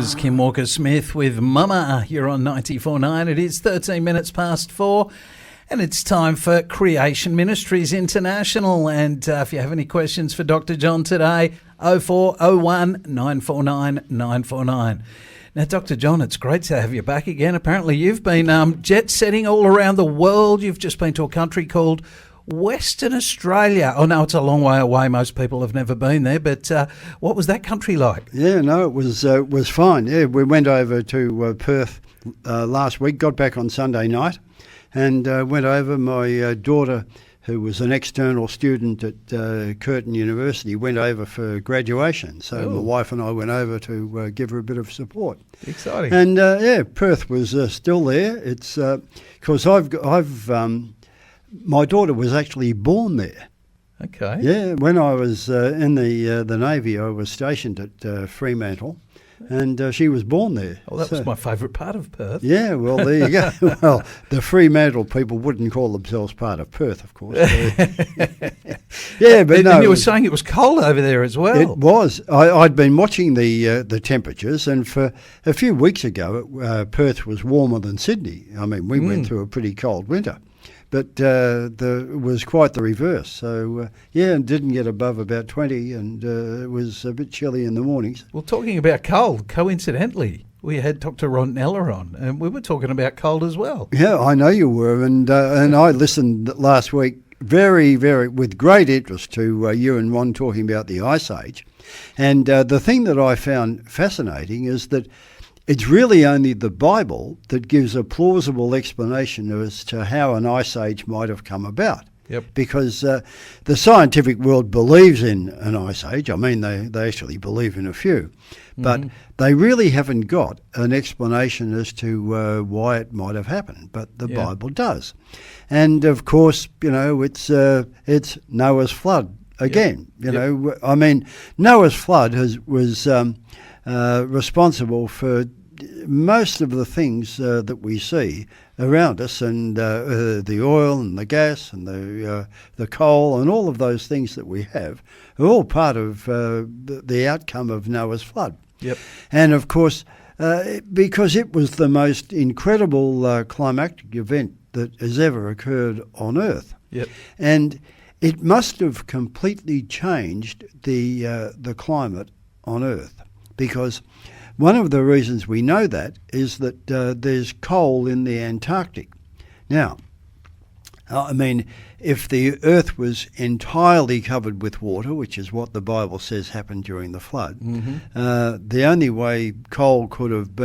was Kim Walker-Smith with Mama here on 94.9. It is 13 minutes past 4 and it's time for Creation Ministries International. And if you have any questions for Dr. John today, 0401 949 949. Now, Dr. John, it's great to have you back again. Apparently you've been jet-setting all around the world. You've just been to a country called Western Australia. Oh, no, it's a long way away. Most people have never been there. But what was that country like? Yeah, no, it was fine. Yeah, we went over to Perth last week, got back on Sunday night, and went over. My daughter, who was an external student at Curtin University, went over for graduation. So my wife and I went over to give her a bit of support. Exciting. And yeah, Perth was still there. It's because my daughter was actually born there. Okay. Yeah, when I was in the Navy, I was stationed at Fremantle, and she was born there. Oh, that was my favourite part of Perth. Yeah, well, there you go. Well, the Fremantle people wouldn't call themselves part of Perth, of course. Yeah, but no. And you were saying it was cold over there as well. It was. I'd been watching the temperatures, and for a few weeks ago, Perth was warmer than Sydney. I mean, we went through a pretty cold winter. But it was quite the reverse. So, yeah, it didn't get above about 20, and it was a bit chilly in the mornings. Well, talking about cold, coincidentally, we had Dr. Ron Neller on, and we were talking about cold as well. Yeah, I know you were, and I listened last week very, very, with great interest to you and Ron talking about the Ice Age. And the thing that I found fascinating is that it's really only the Bible that gives a plausible explanation as to how an ice age might have come about. Yep. Because the scientific world believes in an ice age. I mean, they actually believe in a few. But they really haven't got an explanation as to why it might have happened. But the Bible does. And, of course, you know, it's Noah's flood again. You know, I mean, Noah's flood was responsible for most of the things that we see around us, and the oil and the gas and the coal and all of those things that we have are all part of the outcome of Noah's flood. Yep. And of course, because it was the most incredible climactic event that has ever occurred on Earth. Yep. And it must have completely changed the climate on Earth. Because one of the reasons we know that is that there's coal in the Antarctic. Now, I mean, if the Earth was entirely covered with water, which is what the Bible says happened during the flood, the only way coal could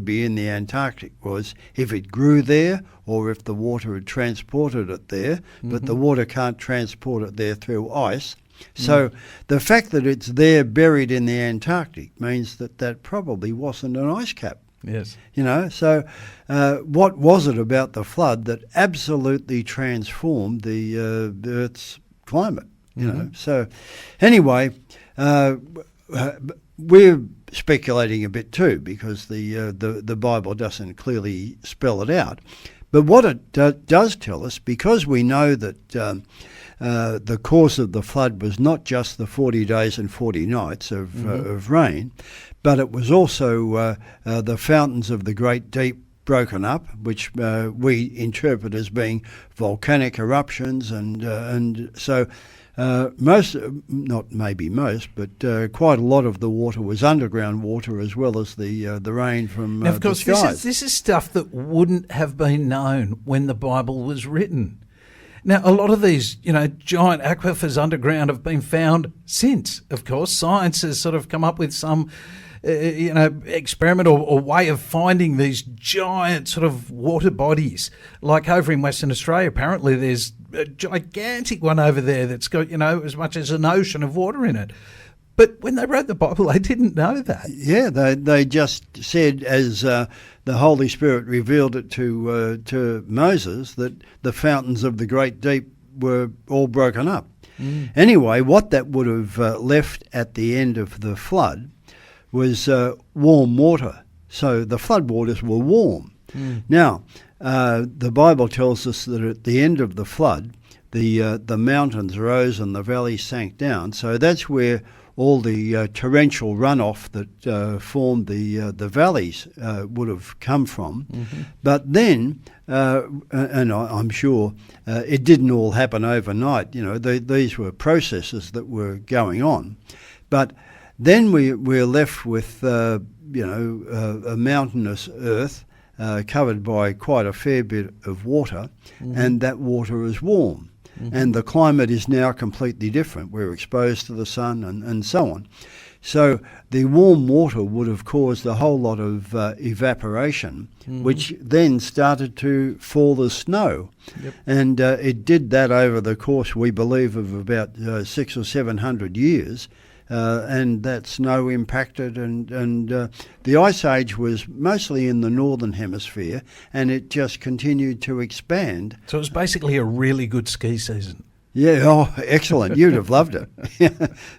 be in the Antarctic was if it grew there, or if the water had transported it there, but the water can't transport it there through ice. So the fact that it's there buried in the Antarctic means that probably wasn't an ice cap. Yes. You know, so what was it about the flood that absolutely transformed the Earth's climate? You know, so anyway, we're speculating a bit too, because the Bible doesn't clearly spell it out. But what it does tell us, because we know that the cause of the flood was not just the 40 days and 40 nights of rain, but it was also the fountains of the great deep broken up, which we interpret as being volcanic eruptions, and so most, not maybe most, but quite a lot of the water was underground water, as well as the rain from now, of course, the skies. This is stuff that wouldn't have been known when the Bible was written. Now, a lot of these, giant aquifers underground have been found since. Of course, science has sort of come up with some, experiment or way of finding these giant sort of water bodies. Like over in Western Australia, apparently there's a gigantic one over there that's got, as much as an ocean of water in it. But when they wrote the Bible, they didn't know that. Yeah, they just said, as the Holy Spirit revealed it to Moses, that the fountains of the great deep were all broken up. Anyway, what that would have left at the end of the flood was warm water. So the floodwaters were warm. Now, the Bible tells us that at the end of the flood, the mountains rose and the valleys sank down. So that's where all the torrential runoff that formed the valleys would have come from. But then, and I'm sure it didn't all happen overnight. These were processes that were going on. But then we're left with, a mountainous earth covered by quite a fair bit of water, and that water is warm. And the climate is now completely different. We're exposed to the sun and so on. So the warm water would have caused a whole lot of evaporation, which then started to fall as snow. Yep. And it did that over the course, we believe, of about 600 or 700 years. And that snow impacted, and the Ice Age was mostly in the northern hemisphere, and it just continued to expand. So it was basically a really good ski season. Yeah, oh, excellent. You'd have loved it.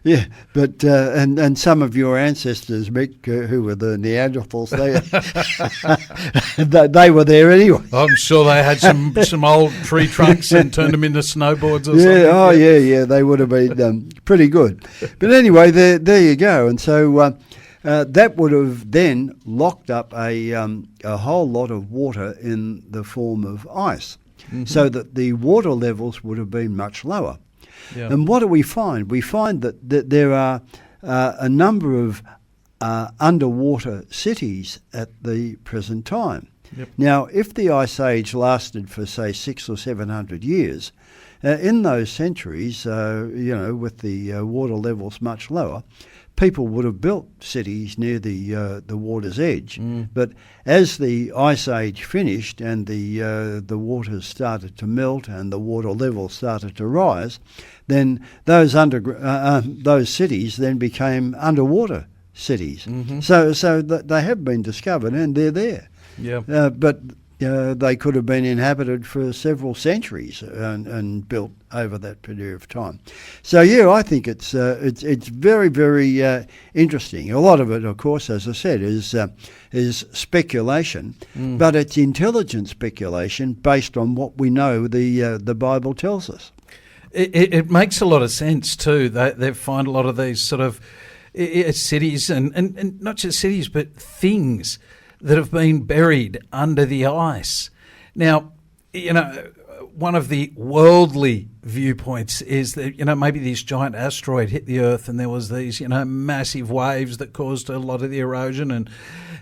Yeah, but and some of your ancestors, Mick, who were the Neanderthals, they were there anyway. I'm sure they had some old tree trunks and turned them into snowboards or something. Yeah, they would have been pretty good. But anyway, there you go. And so that would have then locked up a whole lot of water in the form of ice. So that the water levels would have been much lower. Yeah. And what do we find? We find that there are a number of underwater cities at the present time. Yep. Now, if the Ice Age lasted for, say, 600 or 700 years, in those centuries, with the water levels much lower, people would have built cities near the water's edge. But as the Ice Age finished and the waters started to melt and the water level started to rise, then those cities then became underwater cities. So they have been discovered and they're there. Yeah. But they could have been inhabited for several centuries and built over that period of time. So yeah, I think it's very, very interesting. A lot of it, of course, as I said, is speculation, but it's intelligent speculation based on what we know the Bible tells us. It makes a lot of sense too. They find a lot of these sort of cities and not just cities, but things that have been buried under the ice. Now, one of the worldly viewpoints is that, maybe this giant asteroid hit the Earth and there was these, massive waves that caused a lot of the erosion. And,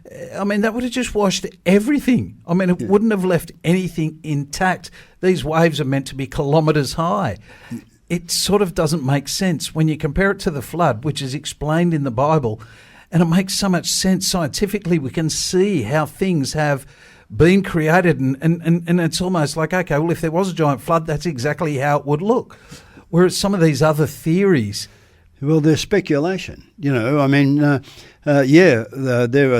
that would have just washed everything. It wouldn't have left anything intact. These waves are meant to be kilometres high. It sort of doesn't make sense when you compare it to the flood, which is explained in the Bible. And it makes so much sense scientifically. We can see how things have been created, and it's almost like, okay, well, if there was a giant flood, that's exactly how it would look. Whereas some of these other theories... Well, there's speculation. There are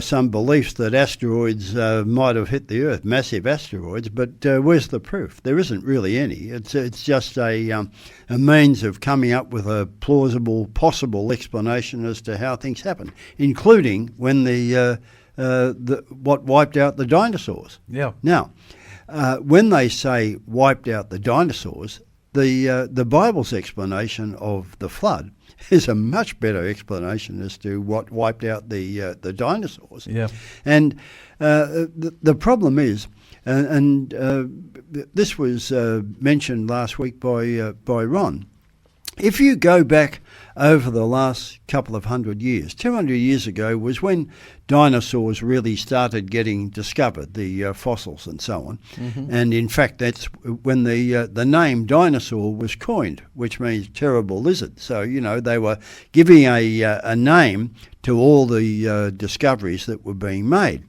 some beliefs that asteroids might have hit the Earth, massive asteroids, but where's the proof? There isn't really any. It's just a means of coming up with a plausible, possible explanation as to how things happen, including when what wiped out the dinosaurs. Yeah. Now, when they say wiped out the dinosaurs, the Bible's explanation of the flood is a much better explanation as to what wiped out the dinosaurs. Yeah. And the problem is, and this was mentioned last week by Ron, if you go back over the last couple of 100 years, 200 years ago was when dinosaurs really started getting discovered, the fossils and so on. And in fact, that's when the name dinosaur was coined, which means terrible lizard. So, they were giving a name to all the discoveries that were being made.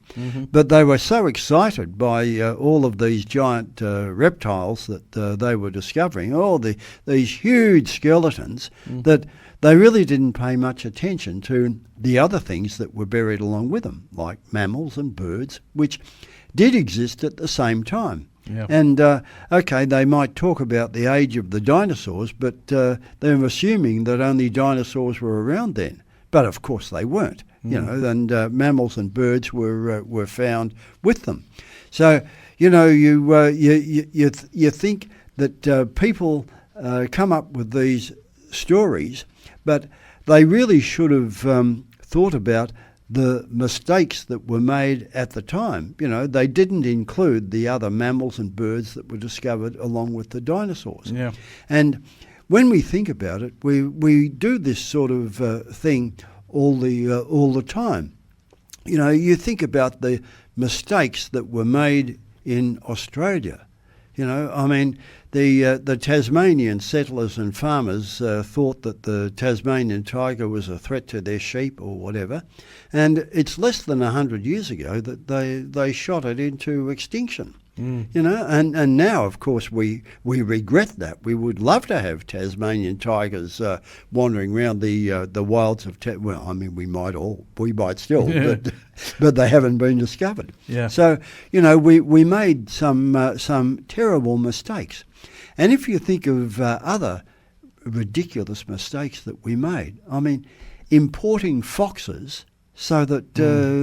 But they were so excited by all of these giant reptiles that they were discovering, these huge skeletons, that they really didn't pay much attention to the other things that were buried along with them, like mammals and birds, which did exist at the same time. Yeah. And, they might talk about the age of the dinosaurs, but they're assuming that only dinosaurs were around then. But, of course, they weren't, and mammals and birds were found with them. So, you think that people come up with these stories, but they really should have thought about the mistakes that were made at the time. You know, they didn't include the other mammals and birds that were discovered along with the dinosaurs. Yeah. And when we think about it, we do this sort of thing all the time. You know, you think about the mistakes that were made in Australia. You know, I mean, the Tasmanian settlers and farmers thought that the Tasmanian tiger was a threat to their sheep or whatever, and it's less than 100 years ago that they shot it into extinction. You know, and now, of course, we regret that. We would love to have Tasmanian tigers wandering around the wilds of well, I mean, we might still, but they haven't been discovered. Yeah. So, you know, we made some terrible mistakes, and if you think of other ridiculous mistakes that we made, I mean, importing foxes so that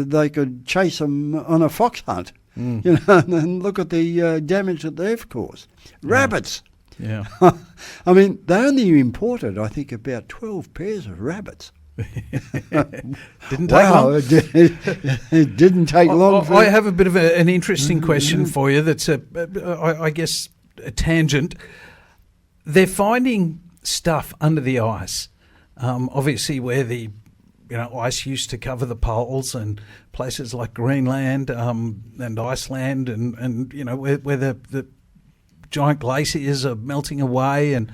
they could chase them on a fox hunt. You know, and look at the damage that they've caused. Rabbits. Yeah. I mean, they only imported, I think, about 12 pairs of rabbits. Didn't take long. It didn't take long. I have a bit of an interesting question for you that's, I guess, a tangent. They're finding stuff under the ice, obviously where the ice used to cover the poles, and places like Greenland and Iceland, and where the giant glaciers are melting away, and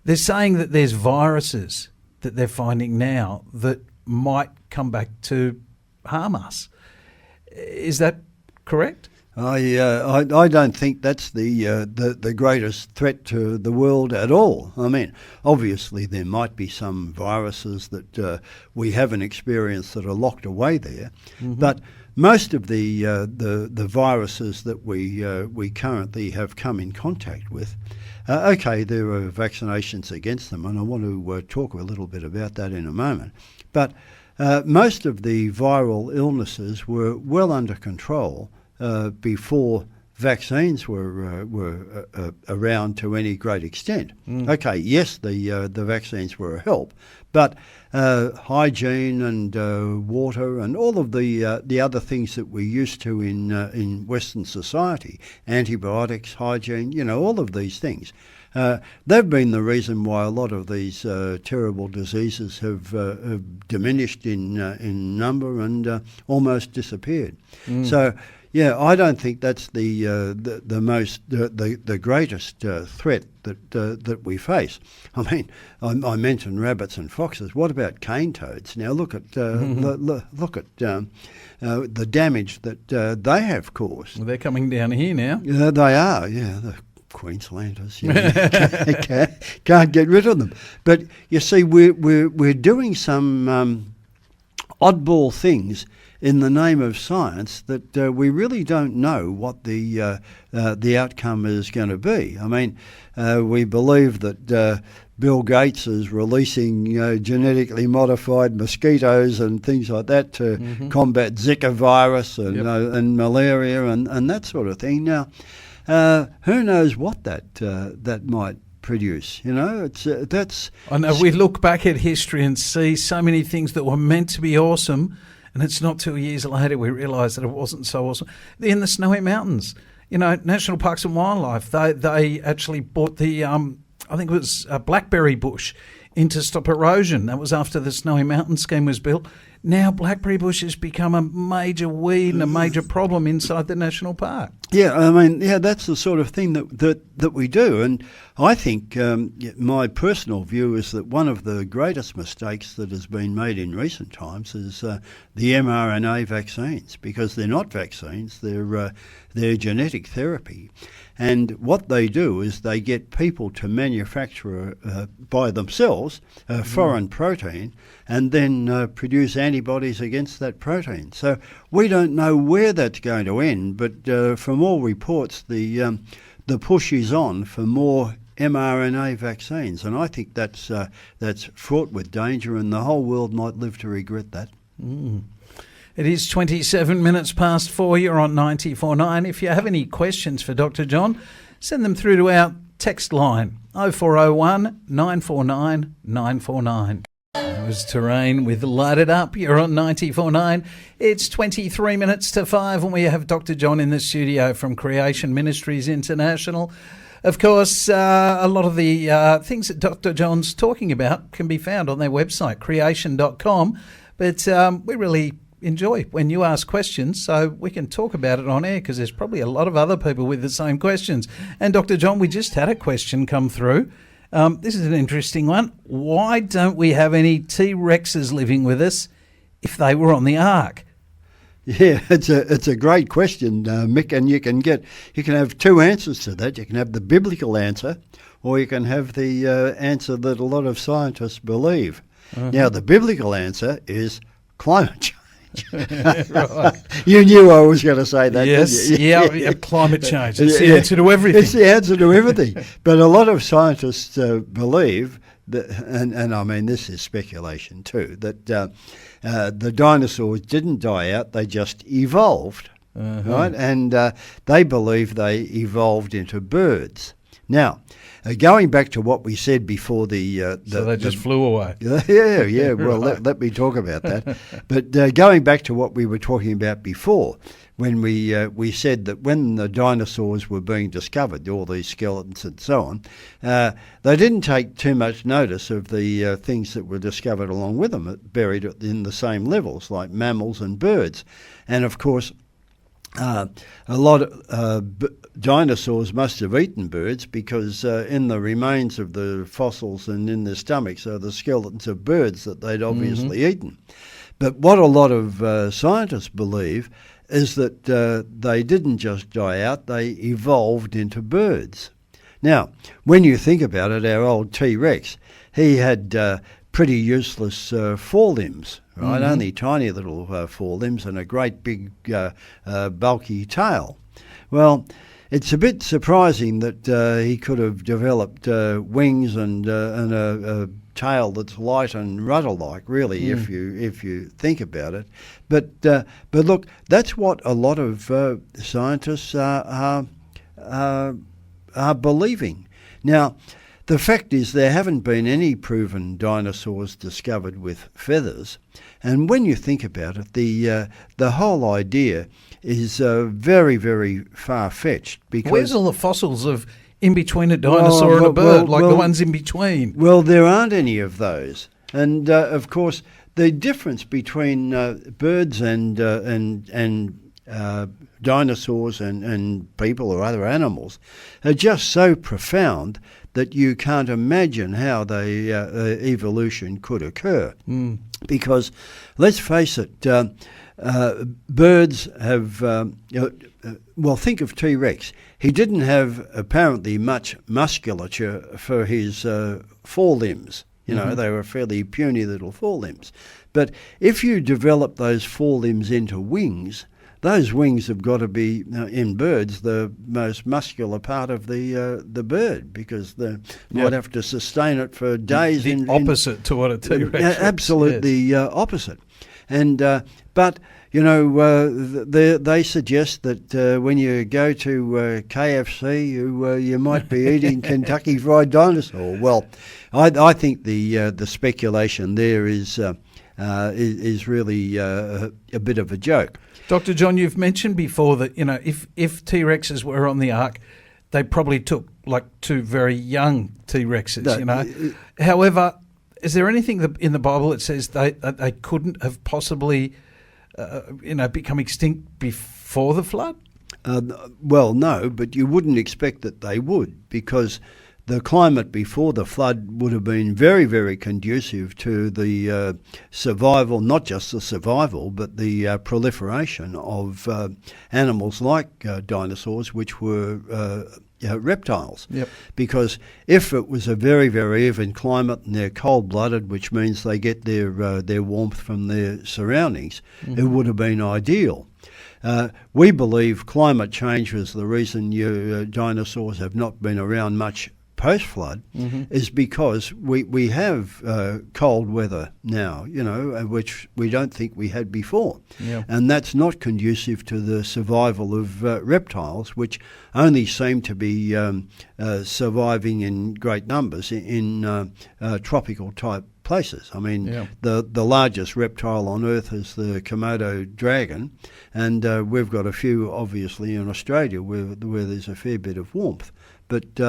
they're saying that there's viruses that they're finding now that might come back to harm us. Is that correct? I don't think that's the greatest threat to the world at all. I mean, obviously there might be some viruses that we haven't experienced that are locked away there, but most of the viruses that we currently have come in contact with, okay, there are vaccinations against them, and I want to talk a little bit about that in a moment. But most of the viral illnesses were well under control before vaccines were around to any great extent. Okay, yes, the vaccines were a help, but hygiene and water and all of the other things that we're used to in Western society, antibiotics, hygiene, all of these things, they've been the reason why a lot of these terrible diseases have diminished in number and almost disappeared. So. Yeah, I don't think that's the greatest threat that we face. I mean, I mentioned rabbits and foxes. What about cane toads? Now look at look at the damage that they have caused. Well, they're coming down here now. Yeah, they are. Yeah, the Queenslanders. Can't get rid of them. But you see, we're doing some oddball things in the name of science that we really don't know what the outcome is going to be. I mean, we believe that Bill Gates is releasing genetically modified mosquitoes and things like that to combat Zika virus and malaria and that sort of thing. Now, who knows what that might produce? That's. I know we look back at history and see so many things that were meant to be awesome. And it's not 2 years later we realise that it wasn't so awesome. In the Snowy Mountains, National Parks and Wildlife, they actually bought the, I think it was a blackberry bush in to stop erosion. That was after the Snowy Mountain scheme was built. Now blackberry bush has become a major weed and a major problem inside the national park. Yeah, I mean, that's the sort of thing that we do. And I think my personal view is that one of the greatest mistakes that has been made in recent times is the mRNA vaccines, because they're not vaccines, they're genetic therapy. And what they do is they get people to manufacture by themselves a foreign protein and then produce antibodies against that protein. So we don't know where that's going to end, but from all reports, the push is on for more mRNA vaccines, and I think that's fraught with danger, and the whole world might live to regret that. It is 27 minutes past 4. You're on 94.9. If you have any questions for Dr. John, send them through to our text line 0401 949 949. was Terrain with Light It Up. You're on 94.9. It's 23 minutes to 5 and we have Dr. John in the studio from Creation Ministries International. Of course, a lot of the things that Dr. John's talking about can be found on their website, creation.com. But we really enjoy when you ask questions so we can talk about it on air because there's probably a lot of other people with the same questions. And Dr. John, we just had a question come through. This is an interesting one. Why don't we have any T-Rexes living with us if they were on the ark? Yeah, it's a great question, Mick, and you can have two answers to that. You can have the biblical answer, or you can have the answer that a lot of scientists believe. Uh-huh. Now, the biblical answer is climate change. Right. You knew I was going to say that, yes, didn't you? Yeah, climate change. It's the answer to everything. It's the answer to everything. But a lot of scientists believe that, and I mean this is speculation too, that the dinosaurs didn't die out; they just evolved, right? And they believe they evolved into birds. Now, going back to what we said before, so they just flew away. Yeah. Well, Right. let me talk about that. But going back to what we were talking about before, when we said that when the dinosaurs were being discovered, all these skeletons and so on, they didn't take too much notice of the things that were discovered along with them, buried in the same levels, like mammals and birds. And of course, a lot of dinosaurs must have eaten birds because in the remains of the fossils and in their stomachs are the skeletons of birds that they'd obviously eaten. But what a lot of scientists believe is that they didn't just die out, they evolved into birds. Now, when you think about it, our old T-Rex, he had pretty useless forelimbs, right? Only tiny little forelimbs and a great big bulky tail. Well, it's a bit surprising that he could have developed wings and a tail that's light and rudder-like, really, if you think about it. But look, that's what a lot of scientists are believing. Now, the fact is there haven't been any proven dinosaurs discovered with feathers, and when you think about it, the whole idea is very, very far-fetched. Because where's all the fossils of in between a dinosaur and a bird, the ones in between? Well, there aren't any of those, and of course the difference between birds and dinosaurs and people or other animals are just so profound that you can't imagine how evolution could occur. Because, let's face it, birds have... well, think of T-Rex. He didn't have apparently much musculature for his forelimbs. You know, they were fairly puny little forelimbs. But if you develop those forelimbs into wings, those wings have got to be, in birds, the most muscular part of the bird, because they might have to sustain it for days. The opposite to what a T-Rex is. Absolutely opposite. And but, you know, they suggest that when you go to KFC, you might be eating Kentucky Fried Dinosaur. Well, I think the speculation there is really a bit of a joke. Dr. John, you've mentioned before that, you know, if T-Rexes were on the ark, they probably took like two very young T-Rexes, you know. However, is there anything in the Bible that says they couldn't have possibly, become extinct before the flood? Well, no, but you wouldn't expect that they would, because the climate before the flood would have been very, very conducive to the survival, not just the survival, but the proliferation of animals like dinosaurs, which were reptiles. Yep. Because if it was a very, very even climate and they're cold-blooded, which means they get their warmth from their surroundings, it would have been ideal. We believe climate change was the reason dinosaurs have not been around much post-flood, is because we have cold weather now, you know, which we don't think we had before. Yeah. And that's not conducive to the survival of reptiles, which only seem to be surviving in great numbers in tropical type places. I mean, Yeah. the largest reptile on Earth is the Komodo dragon, and we've got a few, obviously, in Australia where there's a fair bit of warmth. But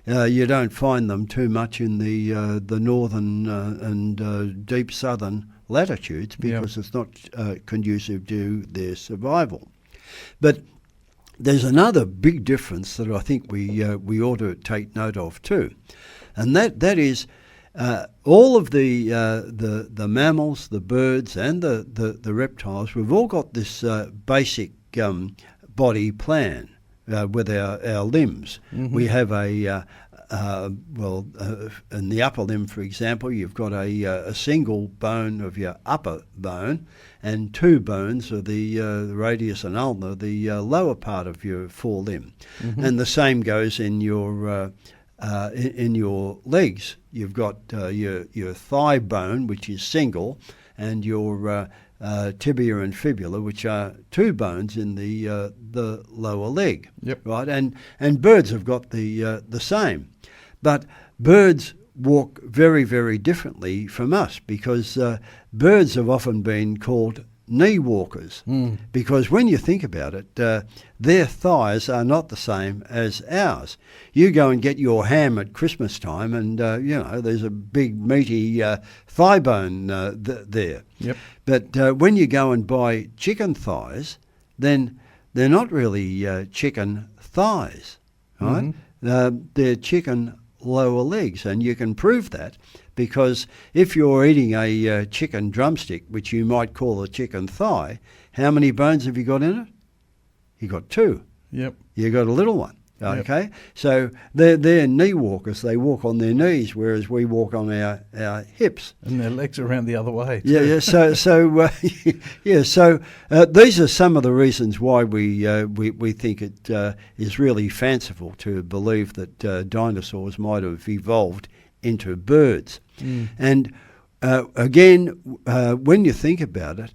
you don't find them too much in the northern and deep southern latitudes because it's not conducive to their survival. But there's another big difference that I think we ought to take note of too, and that is all of the mammals, the birds, and the reptiles. We've all got this basic body plan with our limbs. Mm-hmm. We have in the upper limb, for example, you've got a single bone of your upper bone and two bones of the radius and ulna, the lower part of your forelimb. Mm-hmm. And the same goes in your legs. You've got your thigh bone, which is single, and your tibia and fibula, which are two bones in the lower leg. Yep. Right, and birds have got the same, but birds walk very, very differently from us because birds have often been called knee walkers because when you think about it, their thighs are not the same as ours. You go and get your ham at Christmas time and, there's a big meaty thigh bone there. Yep. But when you go and buy chicken thighs, then they're not really chicken thighs, right? Mm-hmm. They're chicken lower legs, and you can prove that because if you're eating a chicken drumstick, which you might call a chicken thigh, how many bones have you got in it? You got two. Yep. You got a little one. Okay, yep. So they're knee walkers. They walk on their knees, whereas we walk on our hips. And their legs are around the other way. Too. Yeah. So these are some of the reasons why we think it is really fanciful to believe that dinosaurs might have evolved into birds. And again, when you think about it,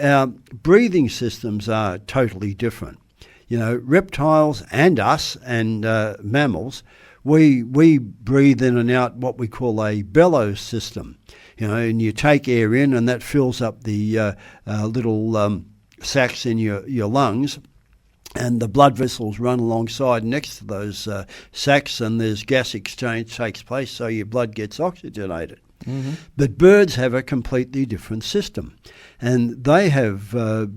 our breathing systems are totally different. You know, reptiles and us and mammals, we breathe in and out what we call a bellows system. You know, and you take air in and that fills up the little sacs in your lungs, and the blood vessels run alongside next to those sacs, and there's gas exchange takes place, so your blood gets oxygenated. Mm-hmm. But birds have a completely different system, and they have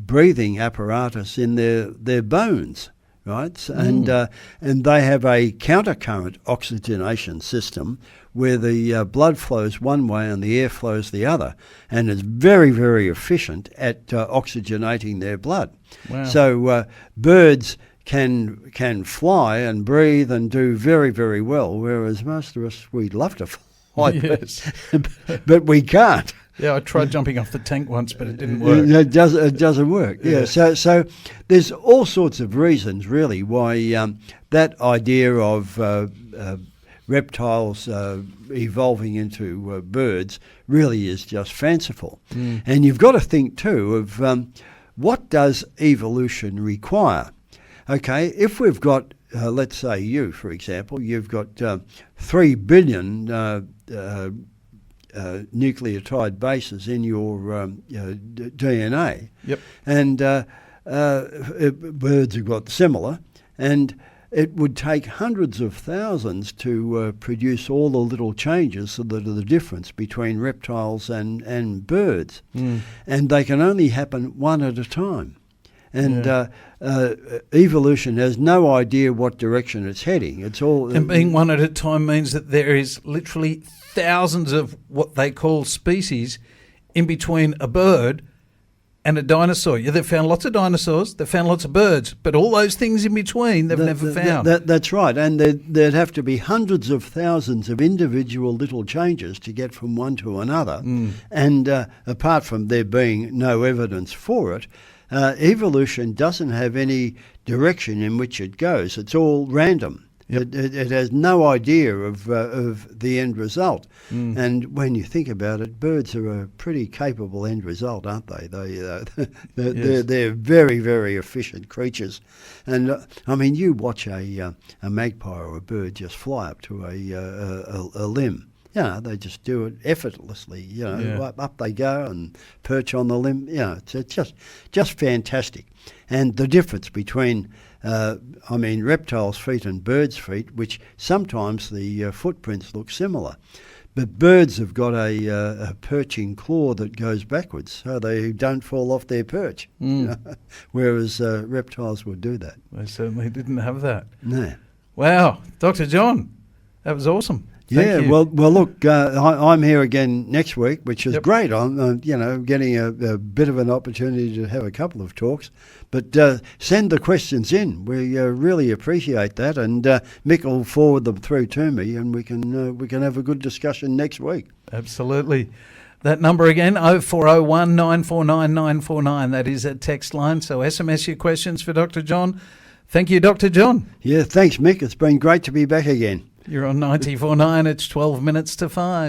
breathing apparatus in their bones, right? And they have a countercurrent oxygenation system where the blood flows one way and the air flows the other, and it's very, very efficient at oxygenating their blood. Wow. So birds can fly and breathe and do very, very well, whereas most of us, we'd love to fly. Yes. But we can't. Yeah, I tried jumping off the tank once, but it didn't work. It doesn't work. Yeah. So there's all sorts of reasons, really, why that idea of reptiles evolving into birds really is just fanciful. And you've got to think too of what does evolution require? Okay, if we've got let's say you, for example, you've got 3 billion nucleotide bases in your DNA. Yep. And birds have got similar, and it would take hundreds of thousands to produce all the little changes that are the difference between reptiles and birds. And they can only happen one at a time. And evolution has no idea what direction it's heading. It's all and being one at a time means that there is literally thousands of what they call species in between a bird and a dinosaur. Yeah, they've found lots of dinosaurs, they've found lots of birds, but all those things in between they've never found. That's right, and there'd have to be hundreds of thousands of individual little changes to get from one to another. And apart from there being no evidence for it, evolution doesn't have any direction in which it goes. It's all random. Yep. It has no idea of the end result. And when you think about it, birds are a pretty capable end result, aren't they? They're very, very efficient creatures. And I mean, you watch a magpie or a bird just fly up to a limb. They just do it effortlessly. Yeah. Up they go and perch on the limb. It's just fantastic. And the difference between, reptiles' feet and birds' feet, which sometimes the footprints look similar. But birds have got a perching claw that goes backwards so they don't fall off their perch, whereas reptiles would do that. They certainly didn't have that. No. Wow, Dr. John, that was awesome. Thank you. Well, look, I'm here again next week, which is great. I'm, getting a bit of an opportunity to have a couple of talks. But send the questions in. We really appreciate that, and Mick will forward them through to me, and we can have a good discussion next week. Absolutely. That number again, 0401 949 949. That is a text line. So SMS your questions for Dr. John. Thank you, Dr. John. Yeah, thanks, Mick. It's been great to be back again. You're on 94.9. It's 12 minutes to 5.